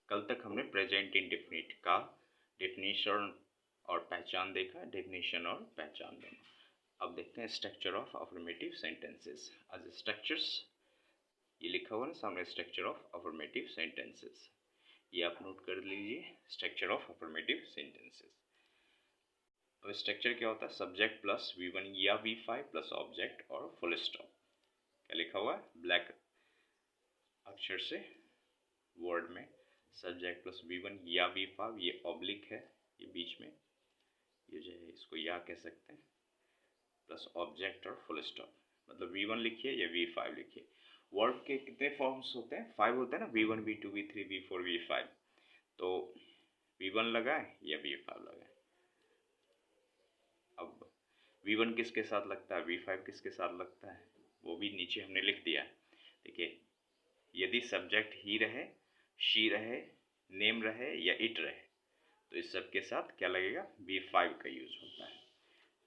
कल तक हमने प्रेजेंट इंडेफिनिट का डेफिनेशन और पहचान देखा, डेफिनेशन और पहचान दोनों। अब देखते हैं स्ट्रक्चर ऑफ अफर्मेटिव सेंटेंसेस। आज स्ट्रक्चर्स ये लिखा हुआ ना सामने, स्ट्रक्चर ऑफ अफर्मेटिव सेंटेंसेस, ये आप नोट कर लीजिए, स्ट्रक्चर ऑफ अफर्मेटिव सेंटेंसेस। अब स्ट्रक्चर क्या होता है? सब्जेक्ट प्लस V1 या V5 प्लस ऑब्जेक्ट और फुल स्टॉप। क्या लिखा हुआ है? ब्लैक अक्षर से वर्ड में सब्जेक्ट प्लस V1 या V5, ये ऑब्लिक है, ये बीच में, ये जो है इसको या कह सकते हैं, प्लस ऑब्जेक्ट और फुल स्टॉप। मतलब V1 लिखिए या V5 लिखिए। वर्ब के कितने फॉर्म्स होते हैं? 5 होते हैं ना, V1 V2 V3 V4 V5। तो V1 लगाए या V5 लगाए। अब V1 किसके साथ लगता है, V5 किसके साथ लगता है, वो भी नीचे हमने लिख दिया है। देखिए, यदि सब्जेक्ट ही रहे, शी रहे, नेम रहे या इट रहे, तो इस सब के साथ क्या लगेगा? V5 का यूज होता है,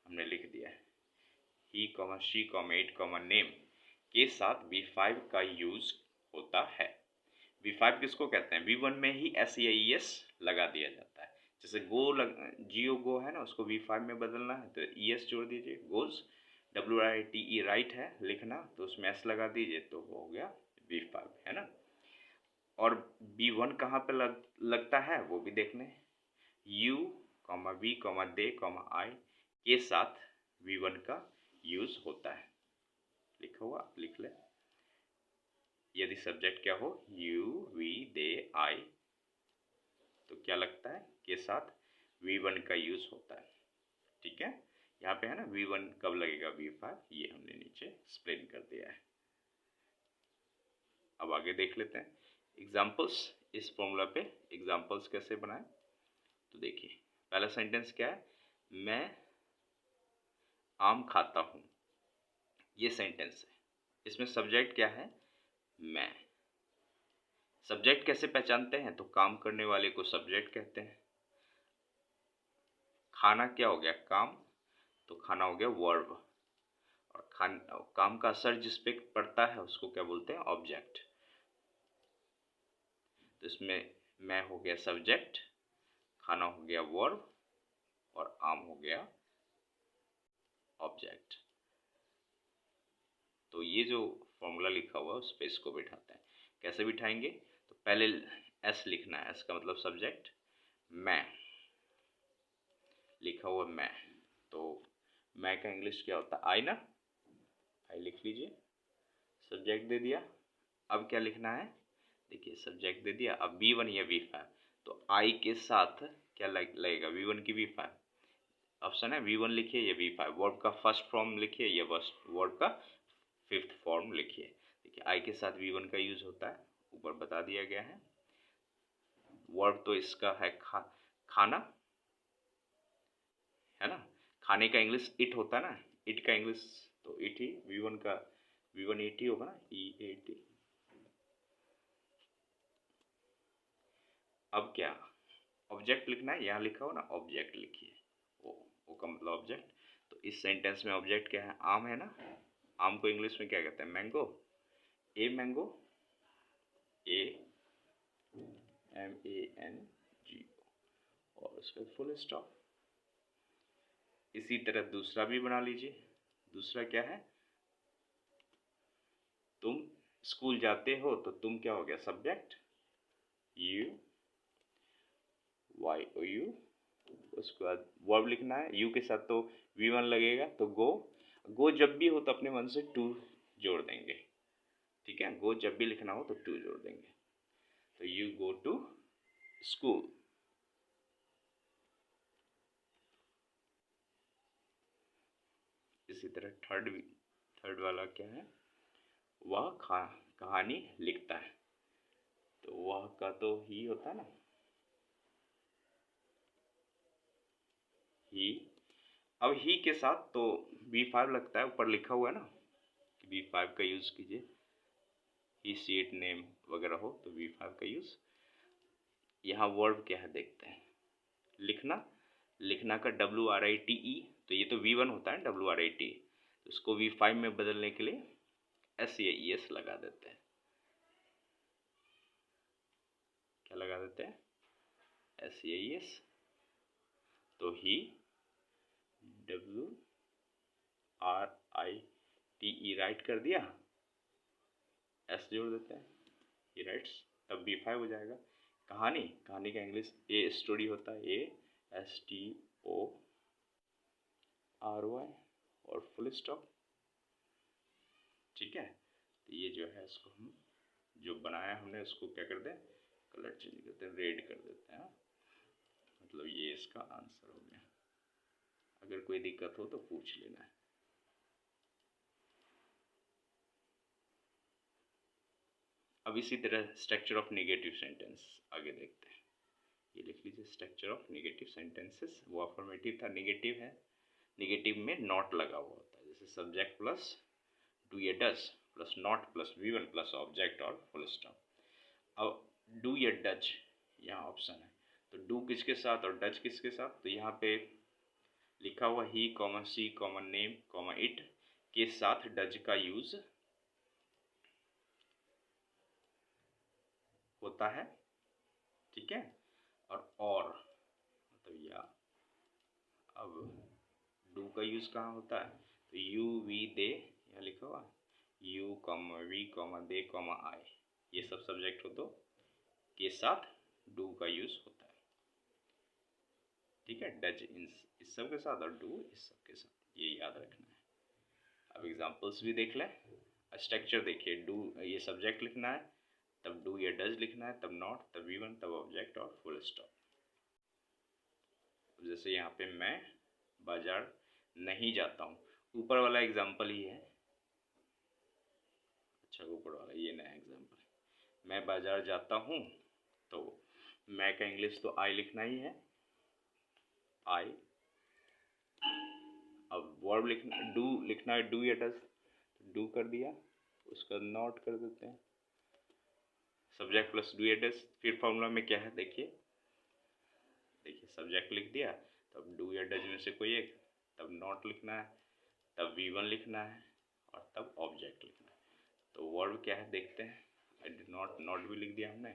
हमने लिख दिया है। He comma she comma it comma name के साथ V5 का यूज होता है। V5 किसको कहते हैं? V1 में ही S या ES लगा दिया जाता है। जैसे जियो गो है ना, उसको V5 में बदलना है तो ES जोड़ दीजिए, गोज। WRITE राइट है लिखना, तो उसमें S लगा दीजिए, तो हो गया V5, है ना। और V1 कहाँ पे लगता है वो भी देख लें। U, V, दे, I के साथ V1 का यूज होता है, लिखा हुआ आप लिख लें। यदि सब्जेक्ट क्या हो, यू, वी, दे, आई, तो क्या लगता है? के साथ V1 का यूज होता है। ठीक है, यहाँ पे है ना V1 कब लगेगा, V5, ये हमने नीचे एक्सप्लेन कर दिया है। अब आगे देख लेते हैं एग्जाम्पल्स। इस फॉर्मूला पे एग्जाम्पल्स कैसे बनाएं, तो देखिए पहला सेंटेंस क्या है? मैं आम खाता हूँ, ये सेंटेंस है। इसमें सब्जेक्ट क्या है? मैं। सब्जेक्ट कैसे पहचानते हैं? तो काम करने वाले को सब्जेक्ट कहते हैं। खाना क्या हो गया? काम, तो खाना हो गया वर्ब। और काम का असर जिस पे पड़ता है उसको क्या बोलते हैं? ऑब्जेक्ट। तो इसमें मैं हो गया सब्जेक्ट, खाना हो गया वर्ब और आम हो गया ऑब्जेक्ट। तो ये जो फॉर्मूला लिखा हुआ है उस पे इसको बिठाते हैं। कैसे बिठाएंगे? तो पहले एस लिखना है, एस का मतलब सब्जेक्ट, मैं लिखा हुआ मैं, तो मैं का इंग्लिश क्या होता है? आई ना, आई लिख लीजिए, सब्जेक्ट दे दिया। अब क्या लिखना है? देखिए सब्जेक्ट दे दिया, अब V1 या V5, तो आई के साथ क्या लगेगा? V1 की V5। ऑप्शन है V1 लिखिए या V5, वर्ब का फर्स्ट फॉर्म लिखिए या वर्ब का फिफ्थ फॉर्म लिखिए। देखिए आई के साथ V1 का यूज होता है, ऊपर बता दिया गया है। वर्ब तो इसका है खाना, है ना। खाने का इंग्लिश इट होता है ना, इट का इंग्लिश तो इट ही, V1 का V1 इट ही होगा ना, EAT। अब क्या ऑब्जेक्ट लिखना है? यहाँ लिखा हो ना ऑब्जेक्ट लिखिए, ओ का मतलब ऑब्जेक्ट। तो इस सेंटेंस में ऑब्जेक्ट क्या है? आम है ना। आम को इंग्लिश में क्या कहते हैं? मैंगो। ए मैंगो, AMANGO, और उस पर फुल स्टॉप। इसी तरह दूसरा भी बना लीजिए। दूसरा क्या है? तुम स्कूल जाते हो, तो तुम क्या हो गया? Subject, YOU। उसके बाद वर्ब लिखना है, यू के साथ तो V1 लगेगा, तो गो जब भी हो तो अपने मन से टू जोड़ देंगे। ठीक है, गो जब भी लिखना हो तो टू जोड़ देंगे, तो यू गो टू स्कूल। इसी तरह थर्ड वाला क्या है? वह कहानी लिखता है, तो वह का तो ही होता है ना, ही। अब ही के साथ तो V5 लगता है, ऊपर लिखा हुआ है ना कि V5 का यूज कीजिए। ही, सी, इट, नेम वगैरह हो तो V5 का यूज। यहाँ वर्ब क्या है देखते हैं। लिखना का WRITE, तो ये तो V1 होता है WRITE, तो इसको V5 में बदलने के लिए S या ES लगा देते हैं। क्या लगा देते हैं SEIS, तो ही WRITE राइट कर दिया, S जोड़ देते हैं, ही राइट्स, तब B5 हो जाएगा। कहानी का इंग्लिश ए स्टोरी होता है, ASTORY और फुल स्टॉप। ठीक है, तो ये जो है इसको हम जो बनाया हमने उसको क्या कर दें, कलर चेंज करते हैं, रेड कर देते हैं। मतलब ये इसका आंसर हो गया। अगर कोई दिक्कत हो तो पूछ लेना है। अब इसी तरह स्ट्रक्चर ऑफ नेगेटिव सेंटेंस आगे देखते हैं। ये लिख लीजिए, स्ट्रक्चर ऑफ नेगेटिव सेंटेंसेस। वो अफर्मेटिव था, नेगेटिव है, नेगेटिव में नॉट लगा हुआ होता है, जैसे सब्जेक्ट प्लस डू या does plus not plus V1 plus object और फुल स्टॉप। अब डू या डज यहाँ ऑप्शन है, तो डू किसके साथ और डज किसके साथ, तो यहाँ पे लिखा हुआ he comma she comma name comma it के साथ डज का यूज होता है। ठीक है, और मतलब या अब डू का यूज कहाँ होता है, तो यू वी दे, यहाँ लिखा हुआ you comma we comma they comma I, ये सब सब्जेक्ट हो तो के साथ डू का यूज होता है। ठीक है, डज इस सब के साथ और डू इस सब के साथ, ये याद रखना है। अब एग्जांपल्स भी देख लें। स्ट्रक्चर देखिए, डू ये सब्जेक्ट लिखना है, तब डू या डज लिखना है, तब नॉट, तब V1, तब ऑब्जेक्ट और फुल स्टॉप। जैसे यहाँ पे मैं बाजार नहीं जाता हूँ, ऊपर वाला एग्जाम्पल ही है। अच्छा, ऊपर वाला ये नया एग्जाम्पल, मैं बाजार जाता हूँ, तो मैं का इंग्लिश तो आई लिखना ही है, आई। अब वर्ब लिखना, डू लिखना है, डू या डज, डू कर दिया, उसका नॉट कर देते हैं, सब्जेक्ट प्लस डू या डज। फिर फॉर्मूला में क्या है देखिए, सब्जेक्ट लिख दिया, तब डू या डज में से कोई एक, तब नॉट लिखना है, तब V1 लिखना है और तब ऑब्जेक्ट लिखना है। तो वर्ब क्या है देखते हैं, आई डिड नॉट, नॉट भी लिख दिया हमने।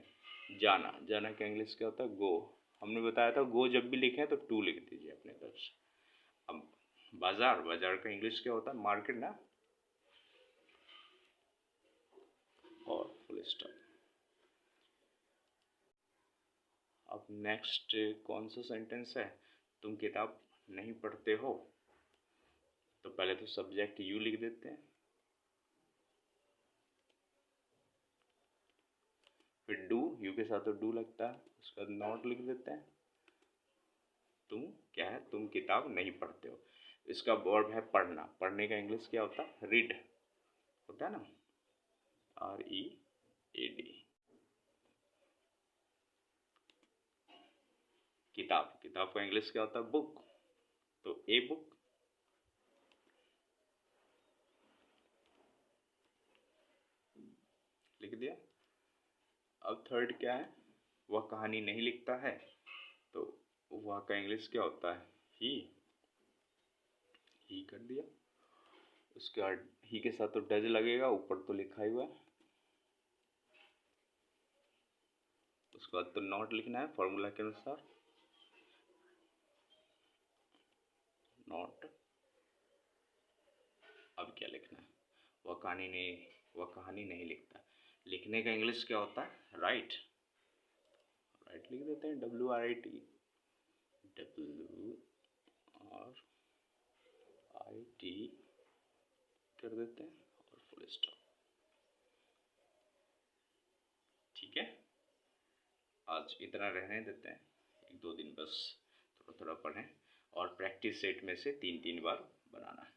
जाना का इंग्लिश क्या होता है, गो। हमने बताया था गो जब भी लिखें तो टू लिख दीजिए अपने तरफ से। अब बाजार का इंग्लिश क्या होता है, मार्केट ना, और फुल स्टॉप। अब नेक्स्ट कौन सा सेंटेंस है, तुम किताब नहीं पढ़ते हो, तो पहले तो सब्जेक्ट यू लिख देते हैं, फिर डू, यू के साथ तो डू लगता है, उसका नॉट लिख देते हैं। तुम क्या है, तुम किताब नहीं पढ़ते हो, इसका वर्ब है पढ़ना, पढ़ने का इंग्लिश क्या होता है, रीड होता है ना, READ। किताब का इंग्लिश क्या होता है, बुक, तो ए बुक। लिख दिया। अब थर्ड क्या है, वह कहानी नहीं लिखता है, तो वह का इंग्लिश क्या होता है, ही कर दिया। उसके बाद ही के साथ तो डज लगेगा, ऊपर तो लिखा ही हुआ है। उसके बाद तो नॉट लिखना है फॉर्मूला के अनुसार, नॉट। अब क्या लिखना है, वह कहानी नहीं लिखता, लिखने का इंग्लिश क्या होता है, राइट लिख देते हैं, WRIT कर देते हैं और फुल स्टॉप। ठीक है, आज इतना रहने देते हैं, 1-2 दिन बस थोड़ा थोड़ा पढ़ें और प्रैक्टिस सेट में से 3-3 बार बनाना है।